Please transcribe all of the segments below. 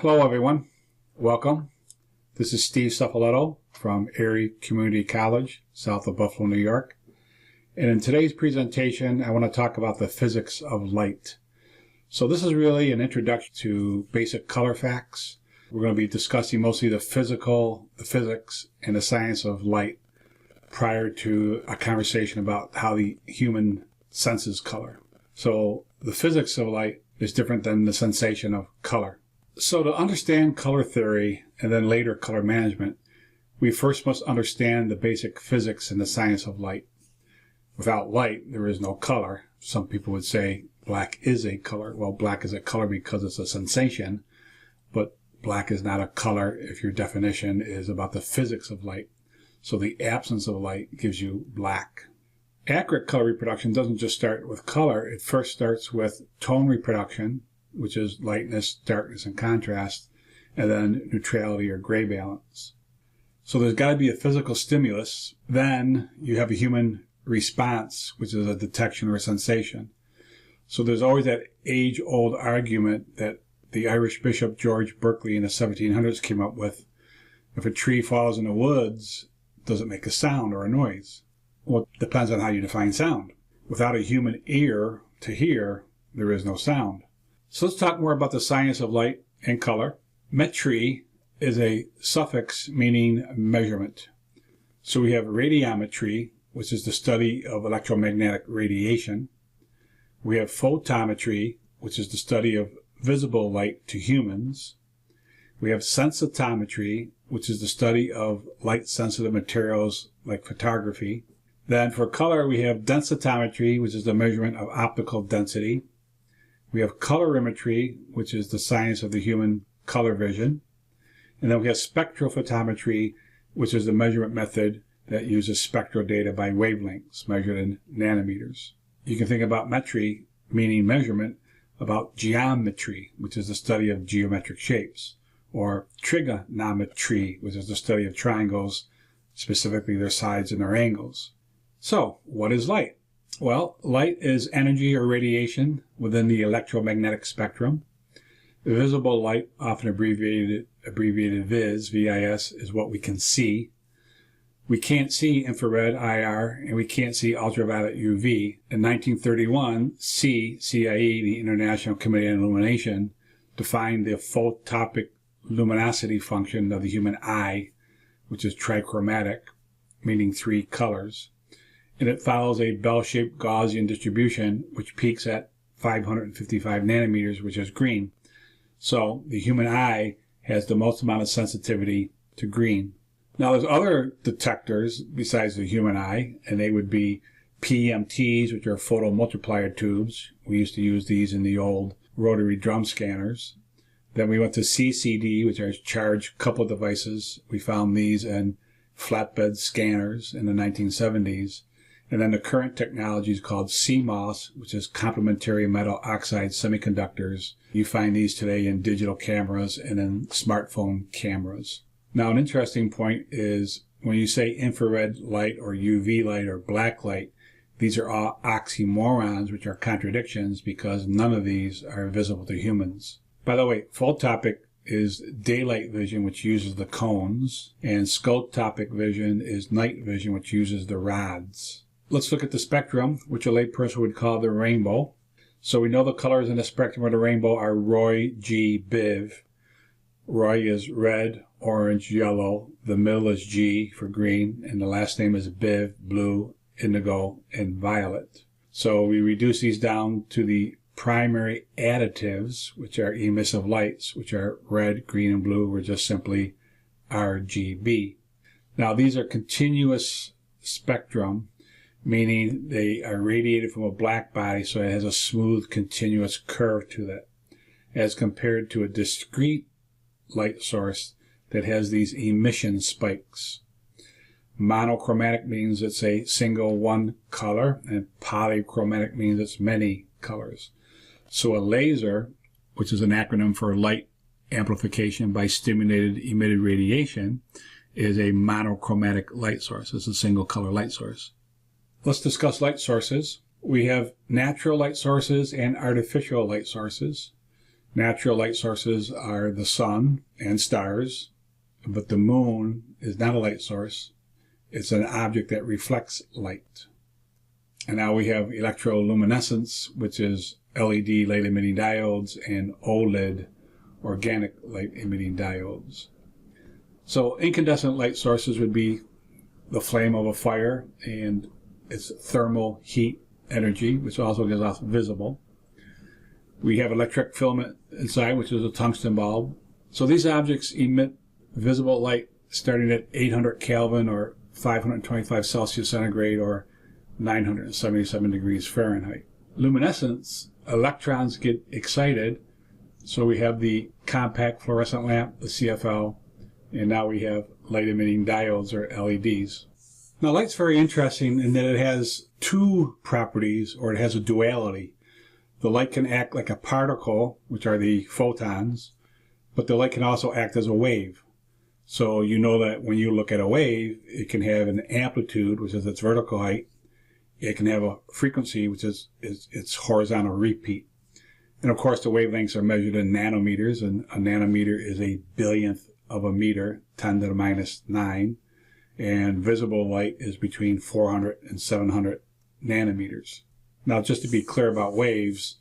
Hello everyone, welcome. This is Steve Suffoletto from Erie Community College, south of Buffalo, New York. And in today's presentation, I want to talk about the physics of light. So this is really an introduction to basic color facts. We're going to be discussing mostly the physics, and the science of light prior to a conversation about how the human senses color. So the physics of light is different than the sensation of color. So to understand color theory and then later color management, we first must understand the basic physics and the science of light. Without light, there is no color. Some people would say black is a color. Well, black is a color because it's a sensation, but black is not a color if your definition is about the physics of light. So the absence of light gives you black. Accurate color reproduction doesn't just start with color. It first starts with tone reproduction, which is lightness, darkness, and contrast, and then neutrality or gray balance. So there's got to be a physical stimulus. Then you have a human response, which is a detection or a sensation. So there's always that age-old argument that the Irish Bishop George Berkeley in the 1700s came up with. If a tree falls in the woods, does it make a sound or a noise? Well, it depends on how you define sound. Without a human ear to hear, there is no sound. So let's talk more about the science of light and color. Metry is a suffix meaning measurement. So we have radiometry, which is the study of electromagnetic radiation. We have photometry, which is the study of visible light to humans. We have sensitometry, which is the study of light-sensitive materials like photography. Then for color, we have densitometry, which is the measurement of optical density. We have colorimetry, which is the science of the human color vision. And then we have spectrophotometry, which is the measurement method that uses spectral data by wavelengths measured in nanometers. You can think about metry, meaning measurement, about geometry, which is the study of geometric shapes, or trigonometry, which is the study of triangles, specifically their sides and their angles. So, what is light? Well, light is energy or radiation within the electromagnetic spectrum. Visible light, often abbreviated VIS, V-I-S, is what we can see. We can't see infrared, IR, and we can't see ultraviolet, UV. In 1931, CIE, the International Committee on Illumination, defined the phototopic luminosity function of the human eye, which is trichromatic, meaning three colors. And it follows a bell-shaped Gaussian distribution, which peaks at 555 nanometers, which is green. So the human eye has the most amount of sensitivity to green. Now there's other detectors besides the human eye, and they would be PMTs, which are photomultiplier tubes. We used to use these in the old rotary drum scanners. Then we went to CCD, which are charge coupled devices. We found these in flatbed scanners in the 1970s. And then the current technology is called CMOS, which is complementary metal oxide semiconductors. You find these today in digital cameras and in smartphone cameras. Now, an interesting point is when you say infrared light or UV light or black light, these are all oxymorons, which are contradictions because none of these are visible to humans. By the way, phototopic is daylight vision, which uses the cones, and scotopic vision is night vision, which uses the rods. Let's look at the spectrum, which a layperson would call the rainbow. So we know the colors in the spectrum of the rainbow are Roy, G, Biv. Roy is red, orange, yellow. The middle is G for green, and the last name is Biv, blue, indigo, and violet. So we reduce these down to the primary additives, which are emissive lights, which are red, green, and blue, or just simply RGB. Now these are continuous spectrum, meaning they are radiated from a black body, so it has a smooth, continuous curve to that, as compared to a discrete light source that has these emission spikes. Monochromatic means it's a single one color, and polychromatic means it's many colors. So a laser, which is an acronym for light amplification by stimulated emitted radiation, is a monochromatic light source. It's a single color light source. Let's discuss light sources. We have natural light sources and artificial light sources. Natural light sources are the sun and stars, but the moon is not a light source. It's an object that reflects light. And now we have electroluminescence, which is LED light emitting diodes, and OLED organic light emitting diodes. So incandescent light sources would be the flame of a fire and its thermal heat energy, which also gives off visible. We have electric filament inside, which is a tungsten bulb. So these objects emit visible light starting at 800 Kelvin or 525 Celsius centigrade or 977 degrees Fahrenheit. Luminescence, electrons get excited. So we have the compact fluorescent lamp, the CFL, and now we have light emitting diodes or LEDs. Now light's very interesting in that it has two properties, or it has a duality. The light can act like a particle, which are the photons, but the light can also act as a wave. So you know that when you look at a wave, it can have an amplitude, which is its vertical height. It can have a frequency, which is its horizontal repeat. And of course, the wavelengths are measured in nanometers, and a nanometer is a billionth of a meter, 10 to the minus 9. And visible light is between 400 and 700 nanometers. Now, just to be clear about waves,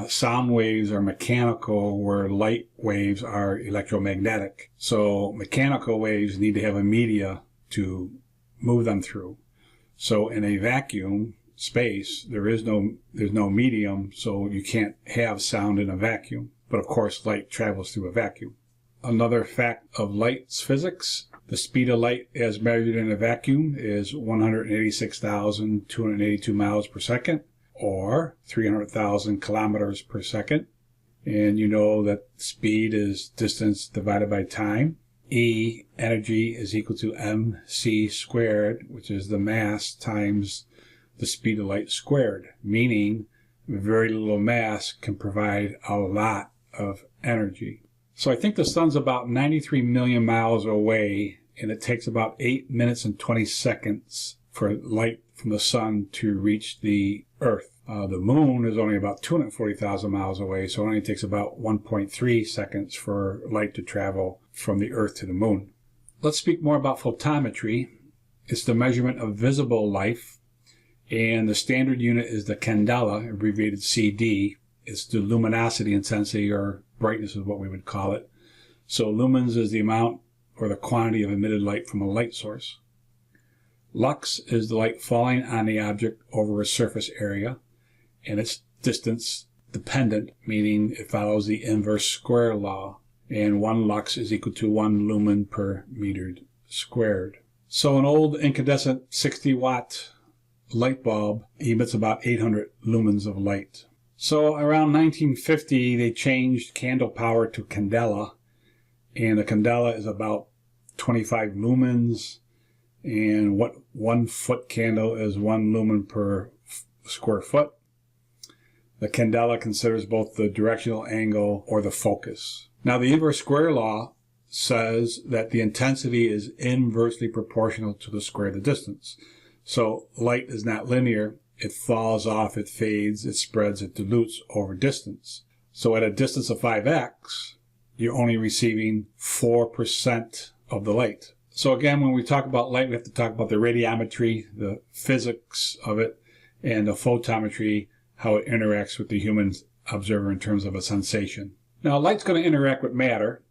sound waves are mechanical, where light waves are electromagnetic. So mechanical waves need to have a media to move them through. So in a vacuum space, there's no medium, so you can't have sound in a vacuum. But of course, light travels through a vacuum. Another fact of light's physics: the speed of light as measured in a vacuum is 186,282 miles per second, or 300,000 kilometers per second. And you know that speed is distance divided by time. E, energy, is equal to mc squared, which is the mass times the speed of light squared, meaning very little mass can provide a lot of energy. So I think the sun's about 93 million miles away, and it takes about 8 minutes and 20 seconds for light from the sun to reach the Earth. The moon is only about 240,000 miles away, so it only takes about 1.3 seconds for light to travel from the Earth to the moon. Let's speak more about photometry. It's the measurement of visible light, and the standard unit is the candela, abbreviated CD. It's the luminosity intensity, or brightness is what we would call it. So lumens is the amount or the quantity of emitted light from a light source. Lux is the light falling on the object over a surface area, and it's distance dependent, meaning it follows the inverse square law, and 1 lux is equal to 1 lumen per meter squared. So an old incandescent 60-watt light bulb emits about 800 lumens of light. So around 1950, they changed candle power to candela, and a candela is about 25 lumens, and what 1 foot candle is 1 lumen per square foot. The candela considers both the directional angle or the focus. Now, the inverse square law says that the intensity is inversely proportional to the square of the distance. So light is not linear. It falls off, it fades, it spreads, it dilutes over distance. So at a distance of 5x, you're only receiving 4% of the light. So again, when we talk about light, we have to talk about the radiometry, the physics of it, and the photometry, how it interacts with the human observer in terms of a sensation. Now, light's going to interact with matter.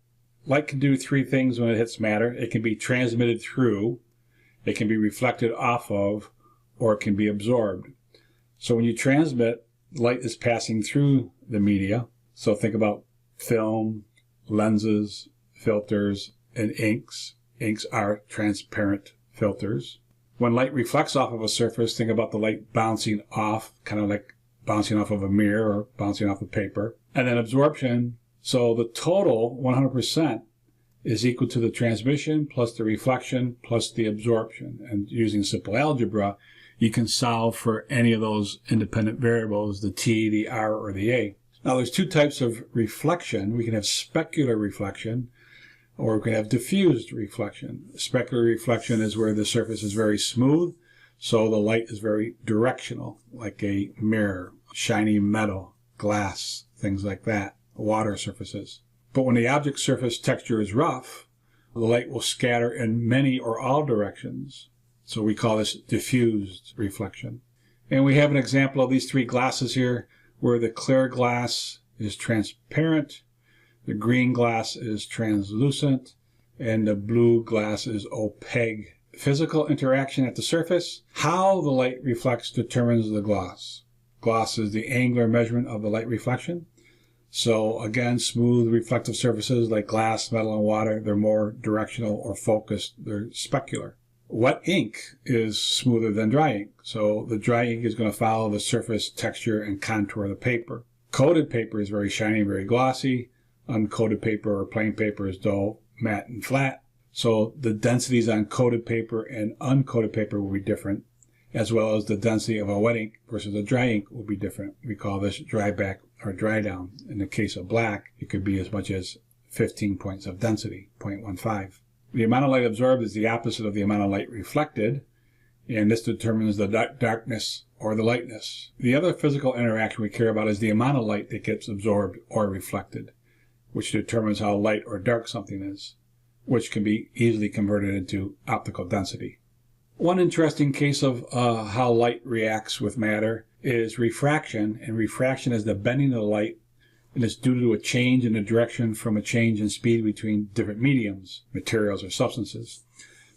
Light can do 3 things when it hits matter. It can be transmitted through, it can be reflected off of, or it can be absorbed. So when you transmit, light is passing through the media. So think about film, lenses, filters, and inks. Inks are transparent filters. When light reflects off of a surface, think about the light bouncing off, kind of like bouncing off of a mirror or bouncing off of paper. And then absorption. So the total, 100%, is equal to the transmission plus the reflection plus the absorption. And using simple algebra, you can solve for any of those independent variables, the t, the r, or the a. Now, there's 2 types of reflection. We can have specular reflection, or we can have diffused reflection. Specular reflection is where the surface is very smooth, so the light is very directional, like a mirror, shiny metal, glass, things like that. water surfaces. But when the object surface texture is rough, the light will scatter in many or all directions. So we call this diffused reflection. And we have an example of these three glasses here, where the clear glass is transparent, the green glass is translucent, and the blue glass is opaque. Physical interaction at the surface. How the light reflects determines the gloss. Gloss is the angular measurement of the light reflection. So again, smooth reflective surfaces like glass, metal, and water, they're more directional or focused. They're specular. Wet ink is smoother than dry ink. So the dry ink is going to follow the surface texture and contour of the paper. Coated paper is very shiny, very glossy. Uncoated paper or plain paper is dull, matte, and flat. So the densities on coated paper and uncoated paper will be different, as well as the density of a wet ink versus a dry ink will be different. We call this dry back or dry down. In the case of black, it could be as much as 15 points of density, 0.15. The amount of light absorbed is the opposite of the amount of light reflected, and this determines the darkness or the lightness. The other physical interaction we care about is the amount of light that gets absorbed or reflected, which determines how light or dark something is, which can be easily converted into optical density. One interesting case of how light reacts with matter is refraction, and refraction is the bending of the light, and it's due to a change in the direction from a change in speed between different mediums, materials, or substances.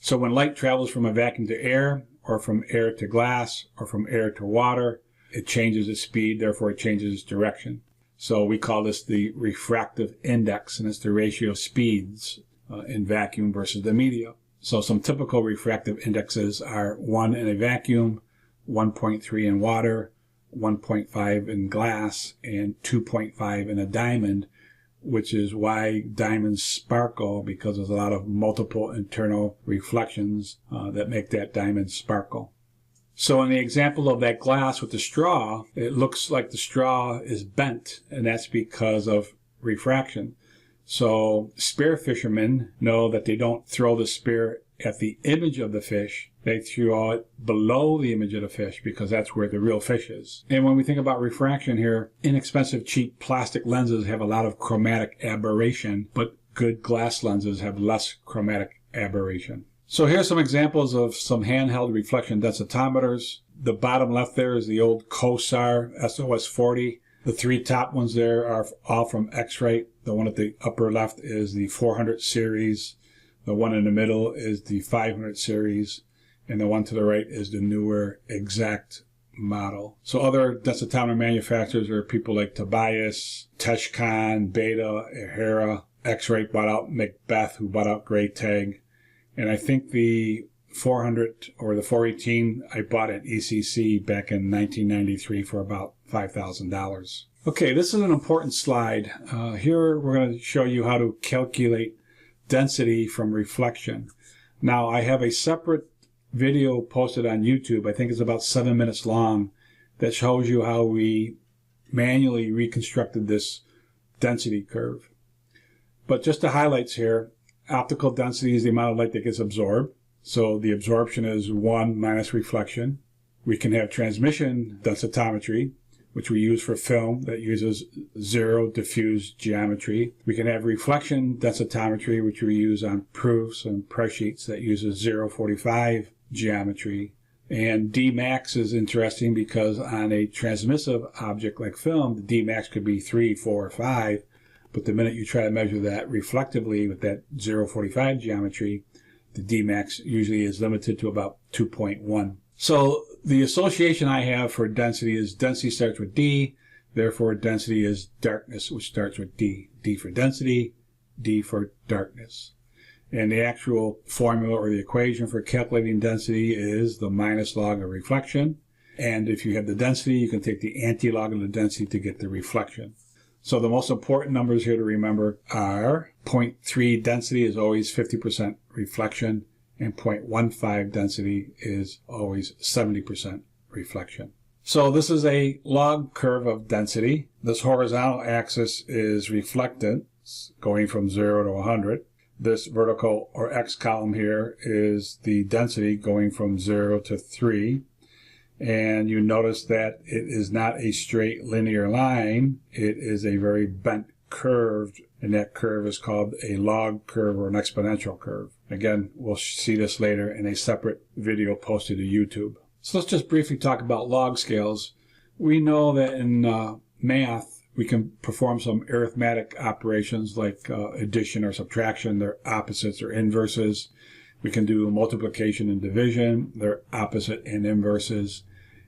So when light travels from a vacuum to air, or from air to glass, or from air to water, it changes its speed, therefore it changes its direction. So we call this the refractive index, and it's the ratio of speeds in vacuum versus the media. So some typical refractive indexes are 1 in a vacuum, 1.3 in water, 1.5 in glass, and 2.5 in a diamond, which is why diamonds sparkle, because there's a lot of multiple internal reflections that make that diamond sparkle. So in the example of that glass with the straw, it looks like the straw is bent, and that's because of refraction. So spear fishermen know that they don't throw the spear at the image of the fish. They throw it below the image of the fish because that's where the real fish is. And when we think about refraction here, inexpensive, cheap plastic lenses have a lot of chromatic aberration, but good glass lenses have less chromatic aberration. So here's some examples of some handheld reflection densitometers. The bottom left there is the old COSAR SOS40. The three top ones there are all from X-Rite. The one at the upper left is the 400 series. The one in the middle is the 500 series. And the one to the right is the newer exact model. So other densitometer manufacturers are people like Tobias, Teshcon, Beta, Ahera. X-Rite bought out Macbeth, who bought out Graytag. And I think the 400 or the 418 I bought at ECC back in 1993 for about $5,000. Okay, this is an important slide. Here we're going to show you how to calculate density from reflection. Now I have a separate video posted on YouTube, I think it's about 7 minutes long, that shows you how we manually reconstructed this density curve. But just the highlights here, optical density is the amount of light that gets absorbed. So the absorption is 1 minus reflection. We can have transmission densitometry, which we use for film that uses zero diffuse geometry. We can have reflection densitometry, which we use on proofs and press sheets that uses 0.45 geometry. And Dmax is interesting because on a transmissive object like film, the Dmax could be 3, 4, or 5. But the minute you try to measure that reflectively with that 0.45 geometry, the Dmax usually is limited to about 2.1. So the association I have for density is density starts with D, therefore density is darkness, which starts with D. D for density, D for darkness. And the actual formula or the equation for calculating density is the minus log of reflection. And if you have the density, you can take the anti-log of the density to get the reflection. So the most important numbers here to remember are 0.3 density is always 50% reflection, and 0.15 density is always 70% reflection. So this is a log curve of density. This horizontal axis is reflectance, going from 0 to 100. This vertical or X column here is the density going from 0 to 3. And you notice that it is not a straight linear line. It is a very bent curved, and that curve is called a log curve or an exponential curve. Again, we'll see this later in a separate video posted to YouTube. So let's just briefly talk about log scales. We know that in math, we can perform some arithmetic operations like addition or subtraction. They're opposites or inverses. We can do multiplication and division. They're opposite and inverses.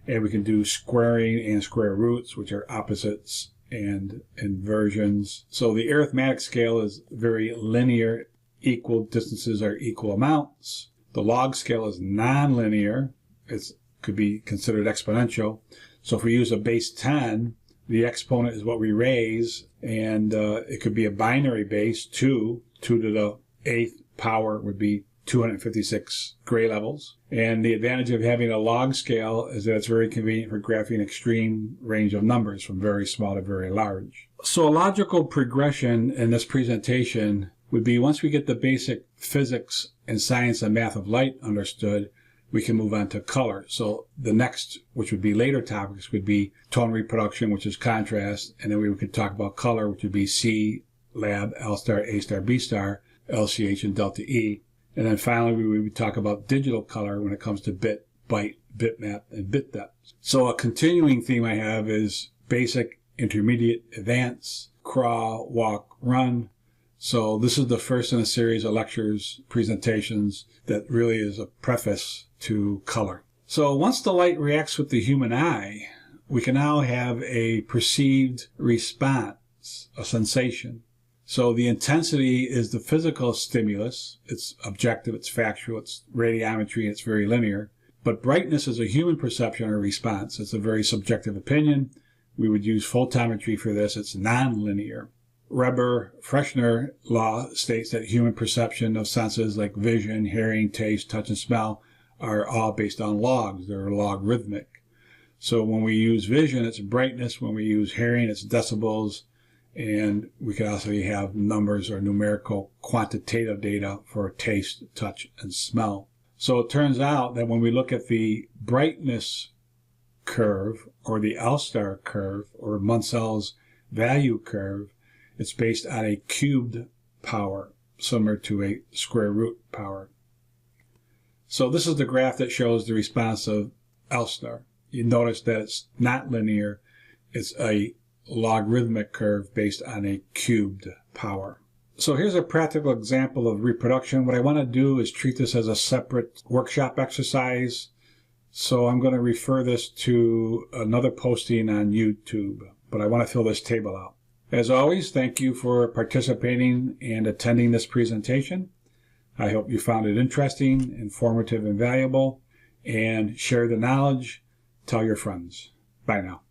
And we can do squaring and square roots, which are opposites and inversions. So the arithmetic scale is very linear. Equal distances are equal amounts. The log scale is nonlinear. It could be considered exponential. So if we use a base 10, the exponent is what we raise, and it could be a binary base, 2 to the 8th power would be 256 gray levels. And the advantage of having a log scale is that it's very convenient for graphing extreme range of numbers from very small to very large. So a logical progression in this presentation would be once we get the basic physics and science and math of light understood, we can move on to color. So the next, which would be later topics, would be tone reproduction, which is contrast, and then we could talk about color, which would be C, lab, L star, A star, B star, LCH, and delta E. And then finally, we would talk about digital color when it comes to bit, byte, bitmap, and bit depth. So a continuing theme I have is basic, intermediate, advanced, crawl, walk, run. So this is the first in a series of lectures, presentations, that really is a preface to color. So once the light reacts with the human eye, we can now have a perceived response, a sensation. So the intensity is the physical stimulus. It's objective, it's factual, it's radiometry, it's very linear. But brightness is a human perception or response. It's a very subjective opinion. We would use photometry for this. It's nonlinear. Refraction law states that human perception of senses like vision, hearing, taste, touch, and smell are all based on logs. They're logarithmic. So when we use vision, it's brightness. When we use hearing, it's decibels. And we could also have numbers or numerical quantitative data for taste, touch, and smell. So it turns out that when we look at the brightness curve or the L-star curve or Munsell's value curve, it's based on a cubed power, similar to a square root power. So this is the graph that shows the response of L-star. You notice that it's not linear. It's a logarithmic curve based on a cubed power. So here's a practical example of reproduction. What I want to do is treat this as a separate workshop exercise. So I'm going to refer this to another posting on YouTube, but I want to fill this table out. As always, thank you for participating and attending this presentation. I hope you found it interesting, informative, and valuable. And share the knowledge. Tell your friends. Bye now.